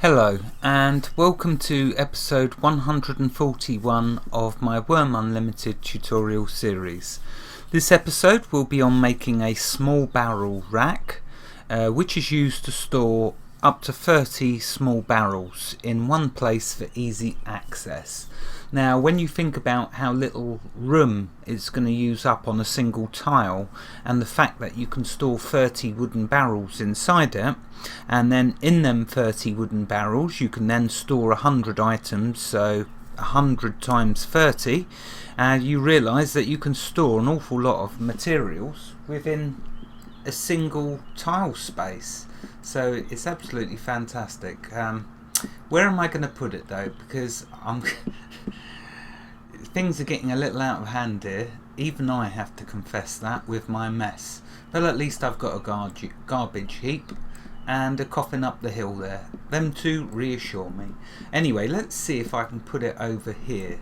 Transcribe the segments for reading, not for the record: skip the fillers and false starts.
Hello and welcome to episode 141 of my Wurm Unlimited tutorial series. This episode will be on making a small barrel rack which is used to store up to 30 small barrels in one place for easy access. Now when you think about how little room it's going to use up on a single tile, and the fact that you can store 30 wooden barrels inside it, and then in them 30 wooden barrels you can then store 100 items, so 100 times 30, and you realise that you can store an awful lot of materials within a single tile space. So it's absolutely fantastic. Where am I going to put it though? Because things are getting a little out of hand here. Even I have to confess that with my mess. But at least I've got a garbage heap and a coffin up the hill there. Them two reassure me. Anyway, let's see if I can put it over here.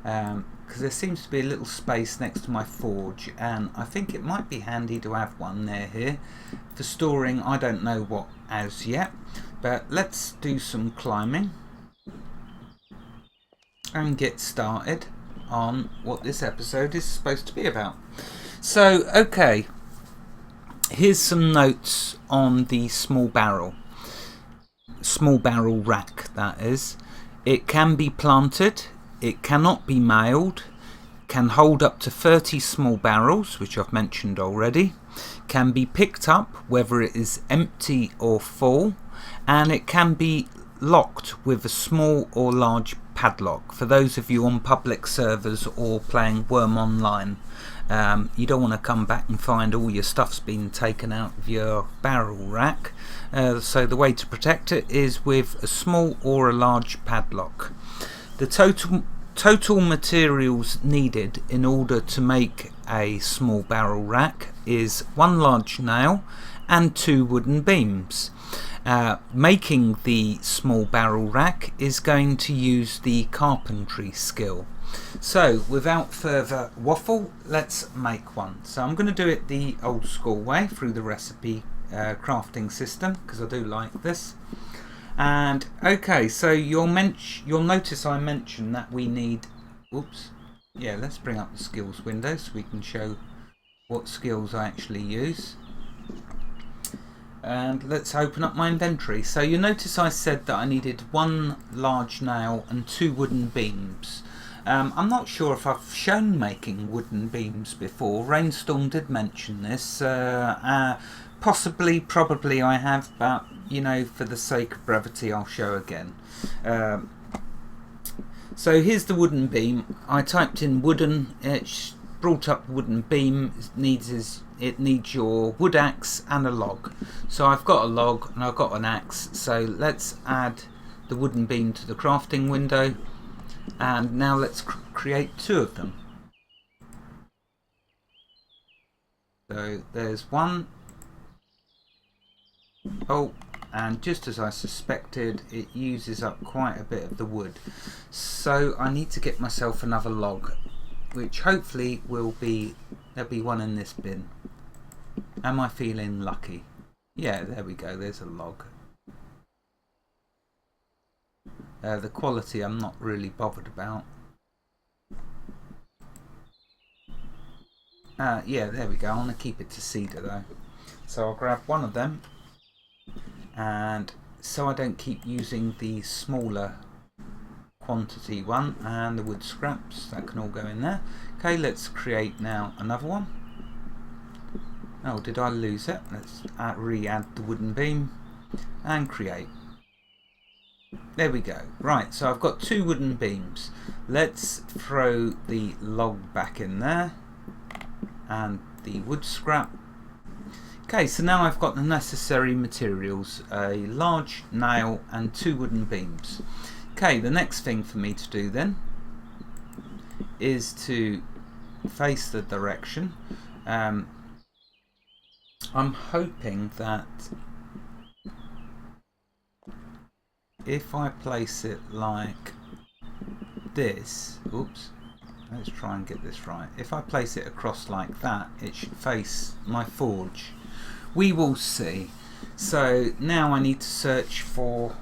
Because there seems to be a little space next to my forge, and I think it might be handy to have one there here for storing I don't know what as yet. But let's do some climbing and get started on what this episode is supposed to be about. So okay, here's some notes on the small barrel rack, that is. It can be planted, it cannot be nailed, can hold up to 30 small barrels, which I've mentioned already, can be picked up whether it is empty or full, and it can be locked with a small or large padlock. For those of you on public servers or playing Wurm online, you don't want to come back and find all your stuff's been taken out of your barrel rack, so the way to protect it is with a small or a large padlock. The total materials needed in order to make a small barrel rack is one large nail and 2 wooden beams. Making the small barrel rack is going to use the carpentry skill. So without further waffle, let's make one. So I'm going to do it the old school way through the recipe crafting system, because I do like this. And okay, so you'll notice I mentioned that we need, let's bring up the skills window so we can show what skills I actually use. And let's open up my inventory. So you notice I said that I needed one large nail and 2 wooden beams. I'm not sure if I've shown making wooden beams before. Rainstorm did mention this. Possibly, probably I have, but you know, for the sake of brevity I'll show again. So here's the wooden beam. I typed in wooden, it brought up wooden beam. It needs your wood axe and a log. So I've got a log and I've got an axe, so let's add the wooden beam to the crafting window, and now let's create 2 of them. So there's one. Oh, and just as I suspected, it uses up quite a bit of the wood, so I need to get myself another log, which hopefully there'll be one in this bin. Am I feeling lucky? Yeah, there we go, there's a log. The quality I'm not really bothered about. Yeah, there we go. I want to keep it to cedar though, so I'll grab one of them, and so I don't keep using the smaller quantity one, and the wood scraps that can all go in there. Okay, let's create now another one. Oh, did I lose it? Let's re-add the wooden beam and create. There we go. Right, so I've got 2 wooden beams. Let's throw the log back in there and the wood scrap. Okay, so now I've got the necessary materials, a large nail and 2 wooden beams. Okay, the next thing for me to do then is to face the direction. I'm hoping that if I place it like this, let's try and get this right. If I place it across like that, it should face my forge. We will see. So now I need to search for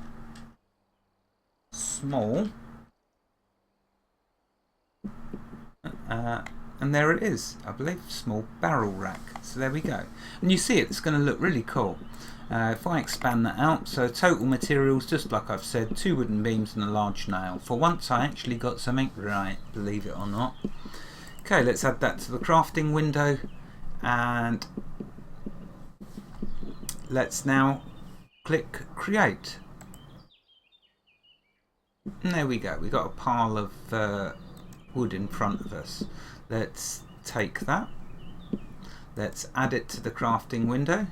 small. And there it is, I believe, small barrel rack. So there we go. And you see it's going to look really cool. If I expand that out, so total materials, just like I've said, 2 wooden beams and a large nail. For once I actually got something right, believe it or not. Okay, let's add that to the crafting window, and let's now click create. And there we go, we got a pile of wood in front of us. Let's take that, let's add it to the crafting window.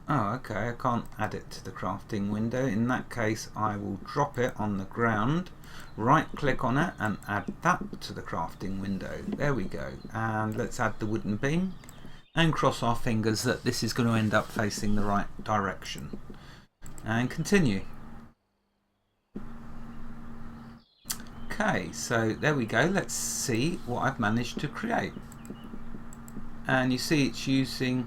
Oh, okay, I can't add it to the crafting window. In that case, I will drop it on the ground, right click on it and add that to the crafting window. There we go. And let's add the wooden beam and cross our fingers that this is going to end up facing the right direction. And continue. Okay, so there we go. Let's see what I've managed to create. And you see it's using,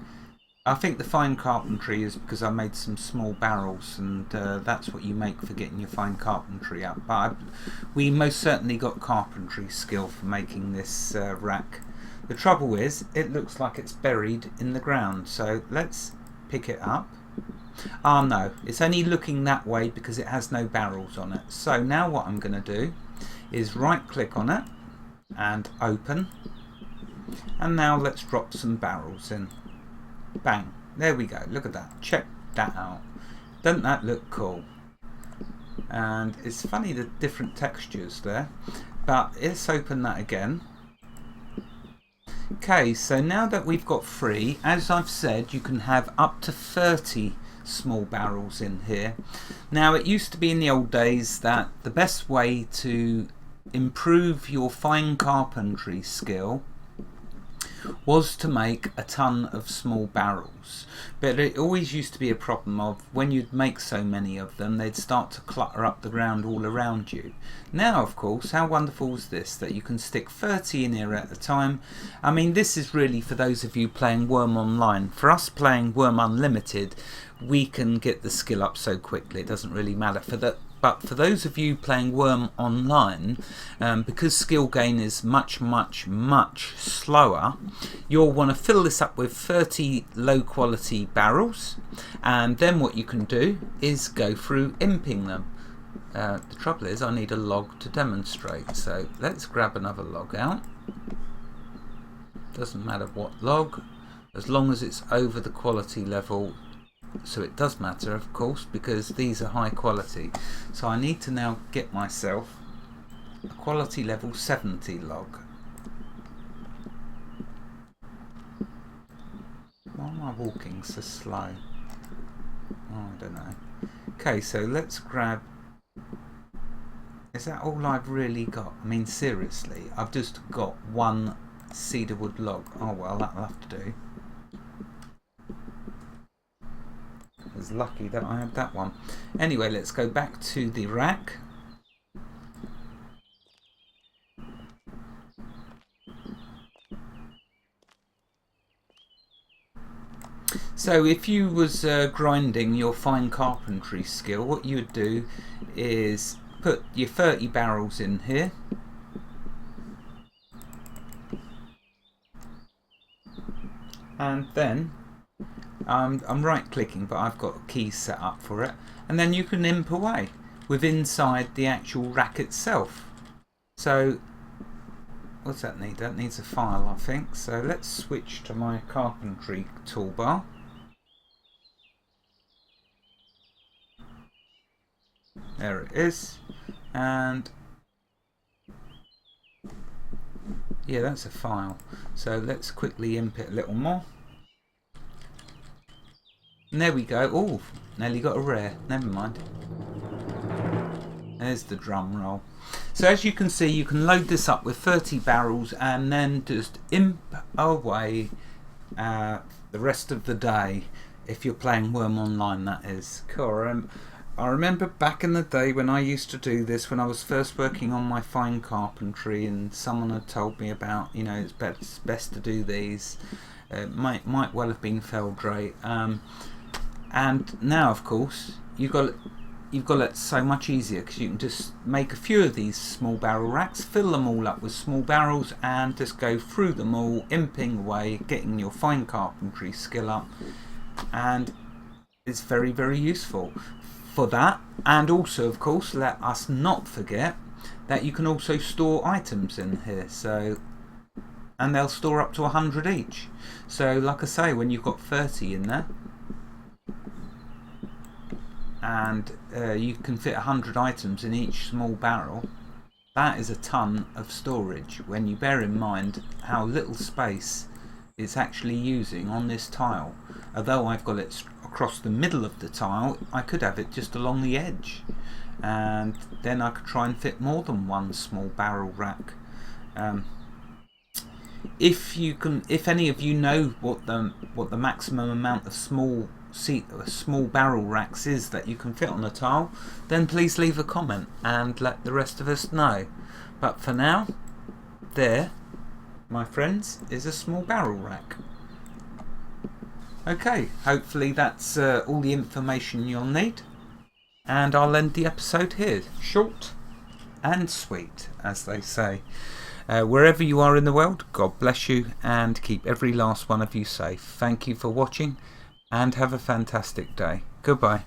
I think the fine carpentry is because I made some small barrels, and that's what you make for getting your fine carpentry up. But we most certainly got carpentry skill for making this rack. The trouble is, it looks like it's buried in the ground. So let's pick it up. Ah, no, it's only looking that way because it has no barrels on it. So now what I'm going to do is right click on it and open. And now let's drop some barrels in. Bang, there we go, look at that, check that out. Doesn't that look cool? And it's funny the different textures there, but let's open that again. Okay, so now that we've got 3, as I've said, you can have up to 30 small barrels in here. Now it used to be in the old days that the best way to improve your fine carpentry skill was to make a ton of small barrels, but it always used to be a problem of when you'd make so many of them, they'd start to clutter up the ground all around you. Now of course, how wonderful is this that you can stick 30 in here at a time. I mean, this is really for those of you playing Wurm Online. For us playing Wurm Unlimited, we can get the skill up so quickly it doesn't really matter. But for those of you playing Wurm Online, because skill gain is much slower, you'll want to fill this up with 30 low quality barrels, and then what you can do is go through imping them. The trouble is I need a log to demonstrate, so let's grab another log out. Doesn't matter what log, as long as it's over the quality level. So it does matter, of course, because these are high quality. So I need to now get myself a quality level 70 log. Why am I walking so slow? Oh, I don't know. Okay, so let's grab... Is that all I've really got? I mean, seriously, I've just got 1 cedarwood log. Oh well, that'll have to do. I was lucky that I had that one. Anyway, let's go back to the rack. So if you was grinding your fine carpentry skill, what you would do is put your 30 barrels in here. And then I'm right clicking, but I've got a key set up for it, and then you can imp away with inside the actual rack itself. So what's that need? That needs a file, I think. So let's switch to my carpentry toolbar. There it is, and yeah, that's a file. So let's quickly imp it a little more. And there we go. Oh, nearly got a rare. Never mind. There's the drum roll. So as you can see, you can load this up with 30 barrels and then just imp away the rest of the day, if you're playing Wurm Online, that is. Cool. I remember back in the day when I used to do this, when I was first working on my fine carpentry, and someone had told me about, you know, it's best to do these. It might well have been Feldrate. And now, of course, you've got it so much easier, because you can just make a few of these small barrel racks, fill them all up with small barrels, and just go through them all, imping away, getting your fine carpentry skill up. And it's very, very useful for that. And also, of course, let us not forget that you can also store items in here, and they'll store up to 100 each. So like I say, when you've got 30 in there, and you can fit 100 items in each small barrel, that is a ton of storage, when you bear in mind how little space it's actually using on this tile. Although I've got it across the middle of the tile, I could have it just along the edge, and then I could try and fit more than one small barrel rack. If any of you know what the maximum amount of small barrel racks is that you can fit on a tile, then please leave a comment and let the rest of us know. But for now, there, my friends, is a small barrel rack. Okay, hopefully that's all the information you'll need, and I'll end the episode here. Short and sweet, as they say. Wherever you are in the world, God bless you and keep every last one of you safe. Thank you for watching, and have a fantastic day. Goodbye.